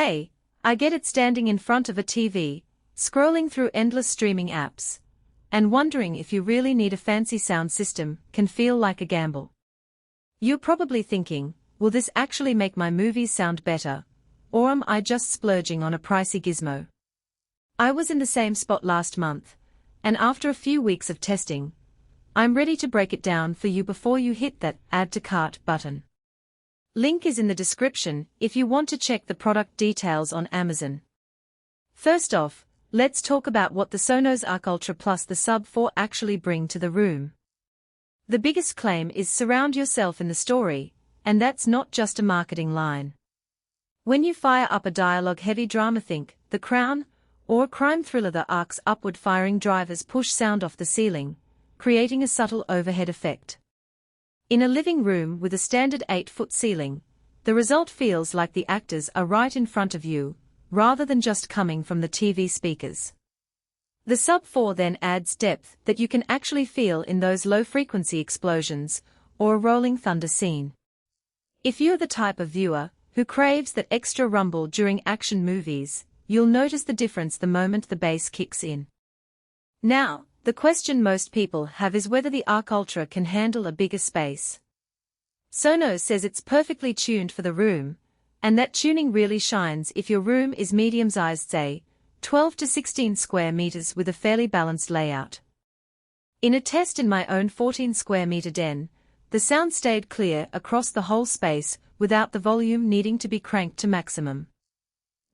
Hey, I get it, standing in front of a TV, scrolling through endless streaming apps, and wondering if you really need a fancy sound system can feel like a gamble. You're probably thinking, will this actually make my movies sound better, or am I just splurging on a pricey gizmo? I was in the same spot last month, and after a few weeks of testing, I'm ready to break it down for you before you hit that Add to Cart button. Link is in the description if you want to check the product details on Amazon. First off, let's talk about what the Sonos Arc Ultra plus the Sub 4 actually bring to the room. The biggest claim is surround yourself in the story, and that's not just a marketing line. When you fire up a dialogue-heavy drama, think The Crown, or a crime thriller, the Arc's upward-firing drivers push sound off the ceiling, creating a subtle overhead effect. In a living room with a standard 8-foot ceiling, the result feels like the actors are right in front of you, rather than just coming from the TV speakers. The Sub 4 then adds depth that you can actually feel in those low-frequency explosions, or a rolling thunder scene. If you're the type of viewer who craves that extra rumble during action movies, you'll notice the difference the moment the bass kicks in. Now, the question most people have is whether the Arc Ultra can handle a bigger space. Sonos says it's perfectly tuned for the room, and that tuning really shines if your room is medium-sized, say, 12 to 16 square meters with a fairly balanced layout. In a test in my own 14 square meter den, the sound stayed clear across the whole space without the volume needing to be cranked to maximum.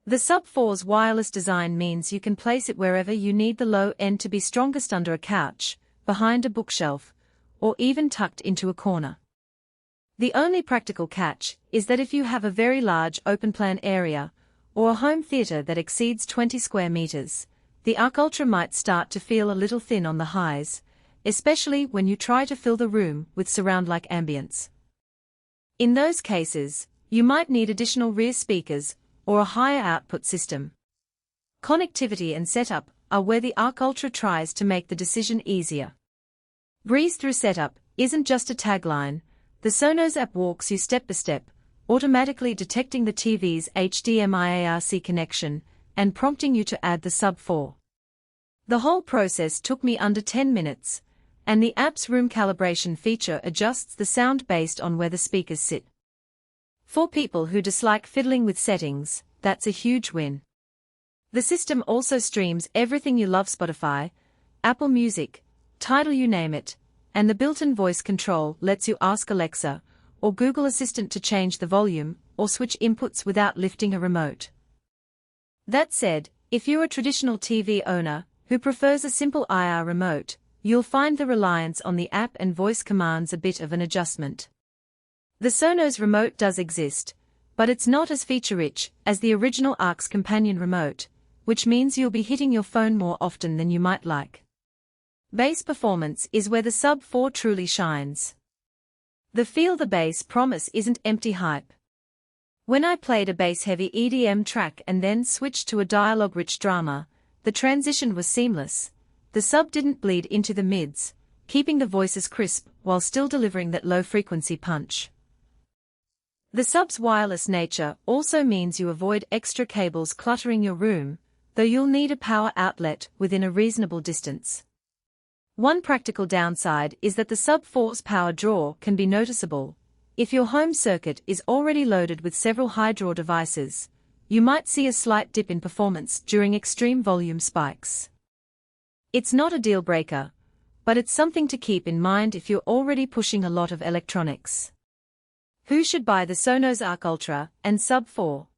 The Sub 4's wireless design means you can place it wherever you need the low end to be strongest, under a couch, behind a bookshelf, or even tucked into a corner. The only practical catch is that if you have a very large open-plan area, or a home theater that exceeds 20 square meters, the Arc Ultra might start to feel a little thin on the highs, especially when you try to fill the room with surround-like ambience. In those cases, you might need additional rear speakers, or a higher output system. Connectivity and setup are where the Arc Ultra tries to make the decision easier. Breeze through setup isn't just a tagline. The Sonos app walks you step by step, automatically detecting the TV's HDMI ARC connection and prompting you to add the Sub 4. The whole process took me under 10 minutes, and the app's room calibration feature adjusts the sound based on where the speakers sit. For people who dislike fiddling with settings, that's a huge win. The system also streams everything you love: Spotify, Apple Music, Tidal, you name it, and the built-in voice control lets you ask Alexa or Google Assistant to change the volume or switch inputs without lifting a remote. That said, if you're a traditional TV owner who prefers a simple IR remote, you'll find the reliance on the app and voice commands a bit of an adjustment. The Sonos remote does exist, but it's not as feature-rich as the original Arc's companion remote, which means you'll be hitting your phone more often than you might like. Bass performance is where the Sub 4 truly shines. The Feel the Bass promise isn't empty hype. When I played a bass-heavy EDM track and then switched to a dialogue-rich drama, the transition was seamless. The Sub didn't bleed into the mids, keeping the voices crisp while still delivering that low-frequency punch. The Sub's wireless nature also means you avoid extra cables cluttering your room, though you'll need a power outlet within a reasonable distance. One practical downside is that the Sub 4's power draw can be noticeable. If your home circuit is already loaded with several high-draw devices, you might see a slight dip in performance during extreme volume spikes. It's not a deal-breaker, but it's something to keep in mind if you're already pushing a lot of electronics. Who should buy the Sonos Arc Ultra and Sub 4?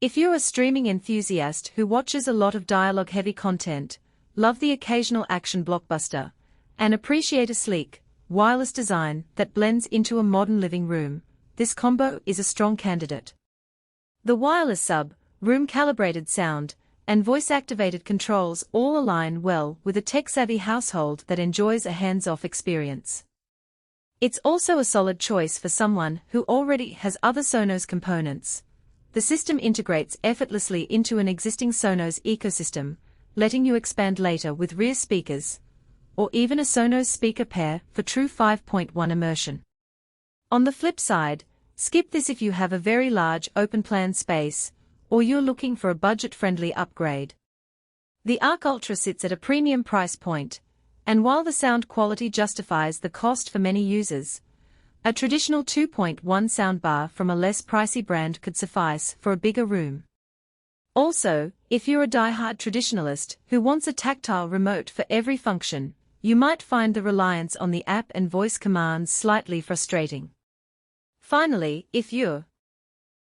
If you're a streaming enthusiast who watches a lot of dialogue-heavy content, love the occasional action blockbuster, and appreciate a sleek, wireless design that blends into a modern living room, this combo is a strong candidate. The wireless Sub, room-calibrated sound, and voice-activated controls all align well with a tech-savvy household that enjoys a hands-off experience. It's also a solid choice for someone who already has other Sonos components. The system integrates effortlessly into an existing Sonos ecosystem, letting you expand later with rear speakers, or even a Sonos speaker pair for true 5.1 immersion. On the flip side, skip this if you have a very large open-plan space, or you're looking for a budget-friendly upgrade. The Arc Ultra sits at a premium price point, and while the sound quality justifies the cost for many users, a traditional 2.1 soundbar from a less pricey brand could suffice for a bigger room. Also, if you're a die-hard traditionalist who wants a tactile remote for every function, you might find the reliance on the app and voice commands slightly frustrating. Finally, if you're